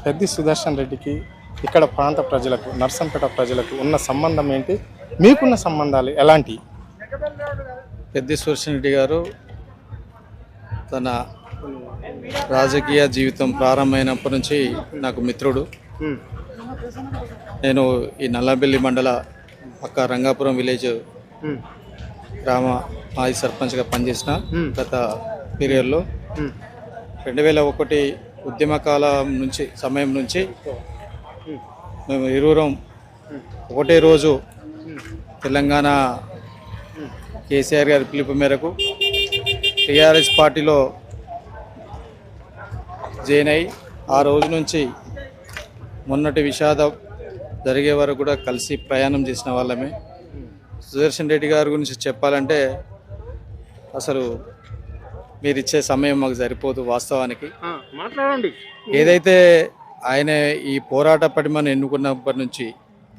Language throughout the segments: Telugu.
పెద్ది సుదర్శన్ రెడ్డికి ఇక్కడ ప్రాంత ప్రజలకు, నర్సంపేట ప్రజలకు ఉన్న సంబంధం ఏంటి? మీకున్న సంబంధాలు ఎలాంటి? పెద్ది సుదర్శన్ రెడ్డి గారు తన రాజకీయ జీవితం ప్రారంభమైనప్పటి నుంచి నాకు మిత్రుడు. నేను ఈ నల్లబెల్లి మండల పక్క రంగాపురం విలేజ్ గ్రామ మాజీ సర్పంచ్గా పనిచేసిన గత పీరియడ్లో 2001 ఉద్యమ కాలం నుంచి సమయం నుంచి మేము ఇరువురం ఒకటే రోజు తెలంగాణ కేసీఆర్ గారి పిలుపు మేరకు టీఆర్ఎస్ పార్టీలో జాయిన్ అయ్యి ఆ రోజు నుంచి మొన్నటి విషాదం జరిగే వరకు కూడా కలిసి ప్రయాణం చేసిన వాళ్ళమే. సుదర్శన్ రెడ్డి గారి గురించి చెప్పాలంటే అసలు మీరు ఇచ్చే సమయం మాకు సరిపోదు. వాస్తవానికి మాట్లాడండి. ఏదైతే ఆయన ఈ పోరాట పటిమను ఎన్నుకున్నప్పటి నుంచి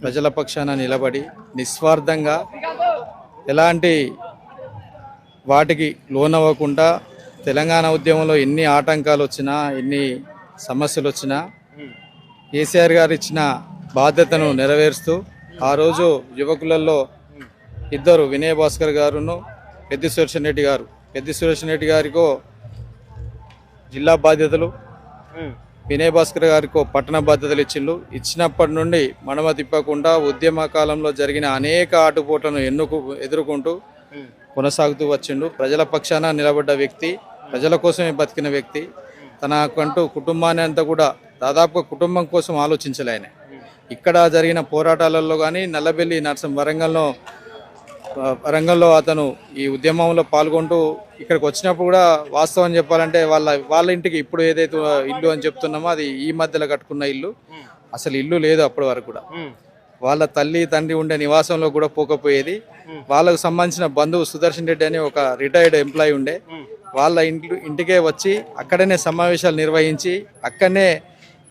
ప్రజల పక్షాన నిలబడి నిస్వార్థంగా ఎలాంటి వాటికి లోనవ్వకుండా తెలంగాణ ఉద్యమంలో ఎన్ని ఆటంకాలు వచ్చినా ఎన్ని సమస్యలు వచ్చినా కేసీఆర్ గారు ఇచ్చిన బాధ్యతను నెరవేరుస్తూ ఆ రోజు యువకులలో ఇద్దరు వినయ్ భాస్కర్ గారును పెద్ది సుదర్శన్ రెడ్డి గారు, పెద్ది సుదర్శన్ రెడ్డి గారికో జిల్లా బాధ్యతలు, వినయ్ భాస్కర్ గారికో పట్టణ బాధ్యతలు ఇచ్చినప్పటి నుండి మడమ తిప్పకుండా ఉద్యమ కాలంలో జరిగిన అనేక ఆటుపోట్లను ఎదుర్కొంటూ కొనసాగుతూ వచ్చిండు. ప్రజల పక్షాన నిలబడ్డ వ్యక్తి, ప్రజల కోసమే బతికిన వ్యక్తి. తనకంటూ కుటుంబాన్ని అంతా కూడా దాదాపుగా కుటుంబం కోసం ఆలోచించలే ఆయన. ఇక్కడ జరిగిన పోరాటాలలో కానీ నల్లబెల్లి వరంగల్లో అతను ఈ ఉద్యమంలో పాల్గొంటూ ఇక్కడికి వచ్చినప్పుడు కూడా వాస్తవం చెప్పాలంటే వాళ్ళ ఇంటికి ఇప్పుడు ఏదైతే ఇల్లు అని చెప్తున్నామో అది ఈ మధ్యలో కట్టుకున్న ఇల్లు, అసలు ఇల్లు లేదు అప్పటి వరకు కూడా. వాళ్ళ తల్లి తండ్రి ఉండే నివాసంలో కూడా పోకపోయేది. వాళ్ళకు సంబంధించిన బంధువు సుదర్శన్ రెడ్డి అని ఒక రిటైర్డ్ ఎంప్లాయీ ఉండే, వాళ్ళ ఇంటికే వచ్చి అక్కడనే సమావేశాలు నిర్వహించి అక్కడనే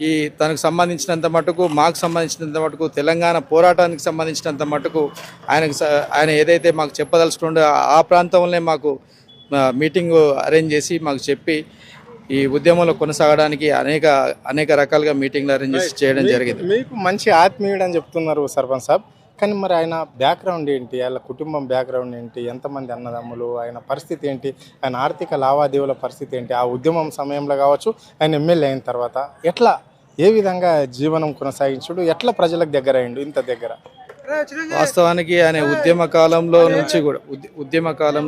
ఈ తనకు సంబంధించినంత మటుకు, మాకు సంబంధించినంత మటుకు, తెలంగాణ పోరాటానికి సంబంధించినంత మటుకు ఆయన ఏదైతే మాకు చెప్పదలుచుకుంటే ఆ ప్రాంతంలోనే మాకు మీటింగ్ అరేంజ్ చేసి మాకు చెప్పి ఈ ఉద్యమంలో కొనసాగడానికి అనేక రకాలుగా మీటింగ్లు అరేంజ్ చేసి చేయడం జరిగింది. మీకు మంచి ఆత్మీయుడు అని చెప్తున్నారు సర్పంచ్ సాబ్, కానీ మరి ఆయన బ్యాక్గ్రౌండ్ ఏంటి? ఆయన కుటుంబం బ్యాక్గ్రౌండ్ ఏంటి? ఎంతమంది అన్నదమ్ములు? ఆయన పరిస్థితి ఏంటి? ఆయన ఆర్థిక లావాదేవీల పరిస్థితి ఏంటి? ఆ ఉద్యమం సమయంలో కావచ్చు, ఆయన ఎమ్మెల్యే అయిన తర్వాత ఏ విధంగా జీవనం కొనసాగించుడు, ఎట్లా ప్రజలకు దగ్గర అయ్యిండు ఇంత దగ్గర? వాస్తవానికి ఆయన ఉద్యమ కాలం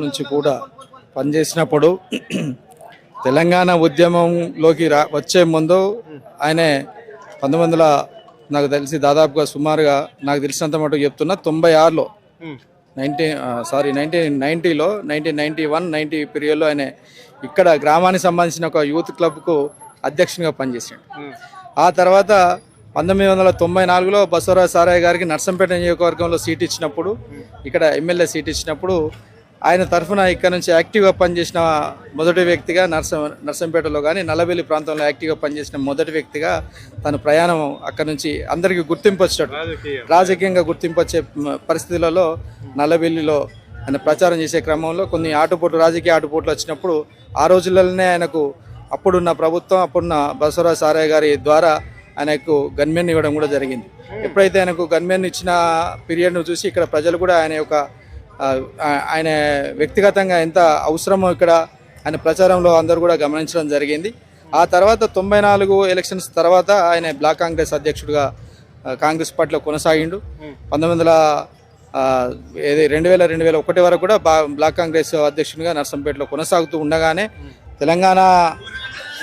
నుంచి కూడా పనిచేసినప్పుడు తెలంగాణ ఉద్యమంలోకి వచ్చే ముందు ఆయన 1900 నాకు తెలిసి దాదాపుగా సుమారుగా నాకు తెలిసినంత మటుకు చెప్తున్నా 96లో 1990లో 1991-90 పీరియడ్లో ఆయన ఇక్కడ గ్రామానికి సంబంధించిన ఒక యూత్ క్లబ్కు అధ్యక్షునిగా పనిచేసాడు. ఆ తర్వాత 1994లో బసవరాజు సారయ్య గారికి నర్సంపేట నియోజకవర్గంలో సీట్ ఇచ్చినప్పుడు, ఇక్కడ ఎమ్మెల్యే సీట్ ఇచ్చినప్పుడు ఆయన తరఫున ఇక్కడ నుంచి యాక్టివ్గా పనిచేసిన మొదటి వ్యక్తిగా నర్సంపేటలో కానీ నల్లబెల్లి ప్రాంతంలో యాక్టివ్గా పనిచేసిన మొదటి వ్యక్తిగా తన ప్రయాణం అక్కడ నుంచి అందరికీ గుర్తింపు వచ్చేటట్టు, రాజకీయంగా గుర్తింపు వచ్చే పరిస్థితులలో నల్లబెల్లిలో ఆయన ప్రచారం చేసే క్రమంలో కొన్ని రాజకీయ ఆటుపోట్లు వచ్చినప్పుడు ఆ రోజుల్లోనే ఆయనకు అప్పుడున్న ప్రభుత్వం, అప్పుడున్న బసవరాజు సారయ్య గారి ద్వారా ఆయనకు గన్మెన్ ఇవ్వడం కూడా జరిగింది. ఎప్పుడైతే ఆయనకు గన్మెన్ ఇచ్చిన పీరియడ్ను చూసి ఇక్కడ ప్రజలు కూడా ఆయన వ్యక్తిగతంగా ఎంత అవసరమో ఇక్కడ ఆయన ప్రచారంలో అందరూ కూడా గమనించడం జరిగింది. ఆ తర్వాత 94 ఎలక్షన్స్ తర్వాత ఆయన బ్లాక్ కాంగ్రెస్ అధ్యక్షుడిగా కాంగ్రెస్ పార్టీలో కొనసాగిండు. 2001 వరకు కూడా బ్లాక్ కాంగ్రెస్ అధ్యక్షుడిగా నర్సంపేటలో కొనసాగుతూ ఉండగానే తెలంగాణ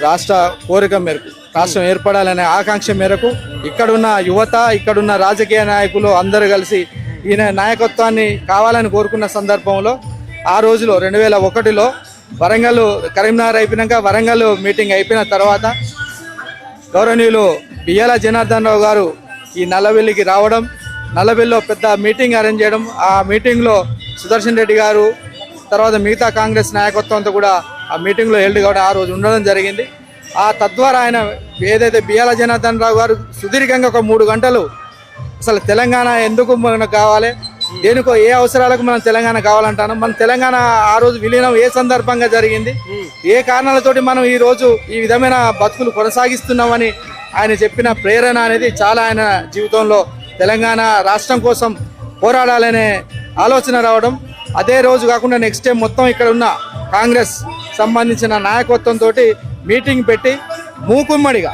రాష్ట్ర కోరిక మేరకు, రాష్ట్రం ఏర్పడాలనే ఆకాంక్ష మేరకు ఇక్కడున్న యువత, ఇక్కడున్న రాజకీయ నాయకులు అందరూ కలిసి ఈయన నాయకత్వాన్ని కావాలని కోరుకున్న సందర్భంలో ఆ రోజులో 2001లో కరీంనగర్ అయిపోయినాక వరంగల్ మీటింగ్ అయిపోయిన తర్వాత గౌరవనీయులు బియ్యాల జనార్దన్ రావు గారు ఈ నల్లబెల్లికి రావడం, నల్లబెల్లిలో పెద్ద మీటింగ్ అరేంజ్ చేయడం, ఆ మీటింగ్లో సుదర్శన్ రెడ్డి గారు తర్వాత మిగతా కాంగ్రెస్ నాయకత్వంతో కూడా ఆ మీటింగ్లో హెల్డ్ కావడం, ఆ రోజు ఉండడం జరిగింది. తద్వారా ఆయన ఏదైతే బియ్యాల జనార్దన్ రావు గారు సుదీర్ఘంగా ఒక 3 గంటలు అసలు తెలంగాణ ఎందుకు మనకు కావాలి, దేనికో ఏ అవసరాలకు మనం తెలంగాణ కావాలంటాను, మన తెలంగాణ ఆ రోజు విలీనం ఏ సందర్భంగా జరిగింది, ఏ కారణాలతోటి మనం ఈ రోజు ఈ విధమైన బతుకులు కొనసాగిస్తున్నామని ఆయన చెప్పిన ప్రేరణ అనేది చాలా ఆయన జీవితంలో తెలంగాణ రాష్ట్రం కోసం పోరాడాలనే ఆలోచన రావడం, అదే రోజు కాకుండా నెక్స్ట్ టైం మొత్తం ఇక్కడ ఉన్న కాంగ్రెస్ సంబంధించిన నాయకత్వంతో మీటింగ్ పెట్టి మూకుమ్మడిగా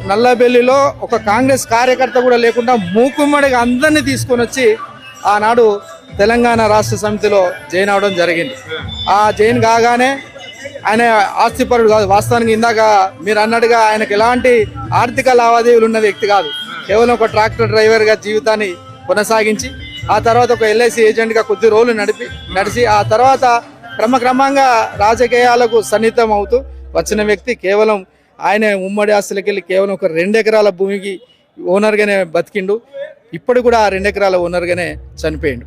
నల్లబెల్లిలో ఒక కాంగ్రెస్ కార్యకర్త కూడా లేకుండా మూకుమ్మడిగా అందరినీ తీసుకొని వచ్చి ఆనాడు తెలంగాణ రాష్ట్ర సమితిలో జాయిన్ అవడం జరిగింది. ఆ జాయిన్ కాగానే ఆయన ఆస్తిపరుడు కాదు, వాస్తవానికి ఇందాక మీరు అన్నట్టుగా ఆయనకు ఎలాంటి ఆర్థిక లావాదేవీలు ఉన్న వ్యక్తి కాదు. కేవలం ఒక ట్రాక్టర్ డ్రైవర్గా జీవితాన్ని కొనసాగించి ఆ తర్వాత ఒక ఎల్ఐసి ఏజెంట్గా కొద్ది రోజులు నడిచి ఆ తర్వాత క్రమక్రమంగా రాజకీయాలకు సన్నిహితం అవుతూ వచ్చిన వ్యక్తి. కేవలం ఆయన ఉమ్మడి ఆస్తులకి వెళ్ళి కేవలం ఒక 2 ఎకరాల భూమికి ఓనర్గానే బతికిండు. ఇప్పుడు కూడా ఆ 2 ఎకరాల ఓనర్గానే చనిపోయిండు.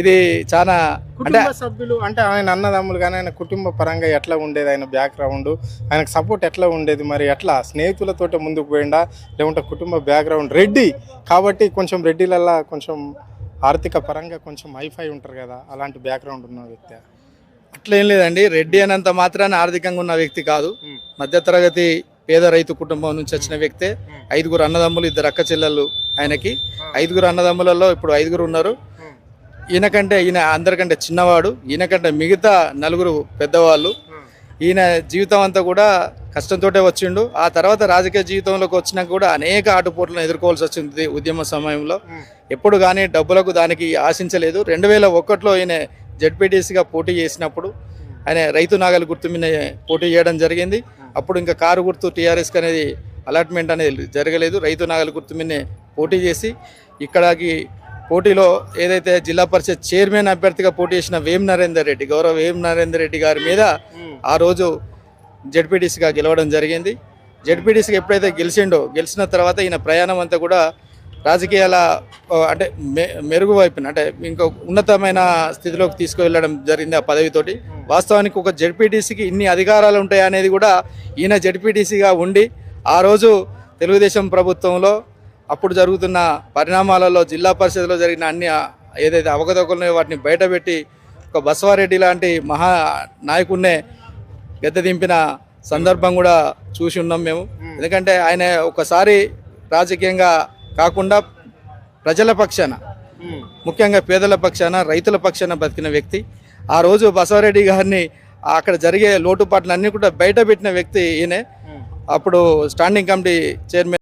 ఇది చాలా అంటే కుటుంబ సభ్యులు అంటే ఆయన అన్నదమ్ములు కానీ ఆయన కుటుంబ పరంగా ఎట్లా ఉండేది, ఆయన బ్యాక్గ్రౌండ్, ఆయనకు సపోర్ట్ ఎట్లా ఉండేది, మరి ఎట్లా స్నేహితులతో ముందుకు పోయిండా లేకుంటే కుటుంబ బ్యాక్గ్రౌండ్ రెడ్డి కాబట్టి కొంచెం రెడ్డిలల్లా కొంచెం ఆర్థిక పరంగా కొంచెం హైఫై ఉంటారు కదా, అలాంటి బ్యాక్గ్రౌండ్ ఉన్న వ్యక్తి? అట్లేం లేదండి. రెడ్డి అనంత మాత్రాన ఆర్థికంగా ఉన్న వ్యక్తి కాదు. మధ్యతరగతి పేద రైతు కుటుంబం నుంచి వచ్చిన వ్యక్తే. 5 అన్నదమ్ములు, 2 అక్క చెల్లెళ్ళు ఆయనకి. 5 అన్నదమ్ములలో ఇప్పుడు 5 ఉన్నారు. ఈయన అందరికంటే చిన్నవాడు. ఈయనకంటే మిగతా 4 పెద్దవాళ్ళు. ఈయన జీవితం అంతా కూడా కష్టంతో వచ్చిండు. ఆ తర్వాత రాజకీయ జీవితంలోకి వచ్చినాక కూడా అనేక ఆటుపోట్లను ఎదుర్కోవాల్సి వచ్చింది ఉద్యమ సమయంలో. ఎప్పుడు కానీ డబ్బులకు దానికి ఆశించలేదు. 2001లో ఈయన జెడ్పీటీసీగా పోటీ చేసినప్పుడు ఆయన రైతు నాగలి గుర్తు మీద పోటీ చేయడం జరిగింది. అప్పుడు ఇంకా కారు గుర్తు టీఆర్ఎస్కి అనేది అలాట్మెంట్ అనేది జరగలేదు. రైతు నాగలి గుర్తు మీదనే పోటీ చేసి ఇక్కడికి పోటీలో ఏదైతే జిల్లా పరిషత్ చైర్మన్ అభ్యర్థిగా పోటీ చేసిన వేం నరేందర్ రెడ్డి, గౌరవ వేం నరేందర్ రెడ్డి గారి మీద ఆ రోజు జెడ్పీటీసీగా గెలవడం జరిగింది. జెడ్పీటీసీగా ఎప్పుడైతే గెలిచిన తర్వాత ఈయన ప్రయాణం అంతా కూడా రాజకీయాల అంటే మెరుగు వైపున అంటే ఇంకా ఉన్నతమైన స్థితిలోకి తీసుకువెళ్ళడం జరిగింది ఆ పదవితోటి. వాస్తవానికి ఒక జెడ్పీటీసీకి ఇన్ని అధికారాలు ఉంటాయి అనేది కూడా ఈయన జెడ్పీటీసీగా ఉండి ఆ రోజు తెలుగుదేశం ప్రభుత్వంలో అప్పుడు జరుగుతున్న పరిణామాలలో జిల్లా పరిషత్లో జరిగిన అన్ని ఏదైతే అవకతవకలు వాటిని బయటపెట్టి ఒక బసవారెడ్డి లాంటి మహా నాయకుడినే గద్దె దింపిన సందర్భం కూడా చూసి ఉన్నాం మేము. ఎందుకంటే ఆయన ఒకసారి రాజకీయంగా కాకుండా ప్రజల పక్షాన, ముఖ్యంగా పేదల పక్షాన, రైతుల పక్షాన బతికిన వ్యక్తి. ఆ రోజు బసవారెడ్డి గారిని అక్కడ జరిగే లోటుపాట్లన్నీ కూడా బయట పెట్టిన వ్యక్తి ఈయనే. అప్పుడు స్టాండింగ్ కమిటీ చైర్మన్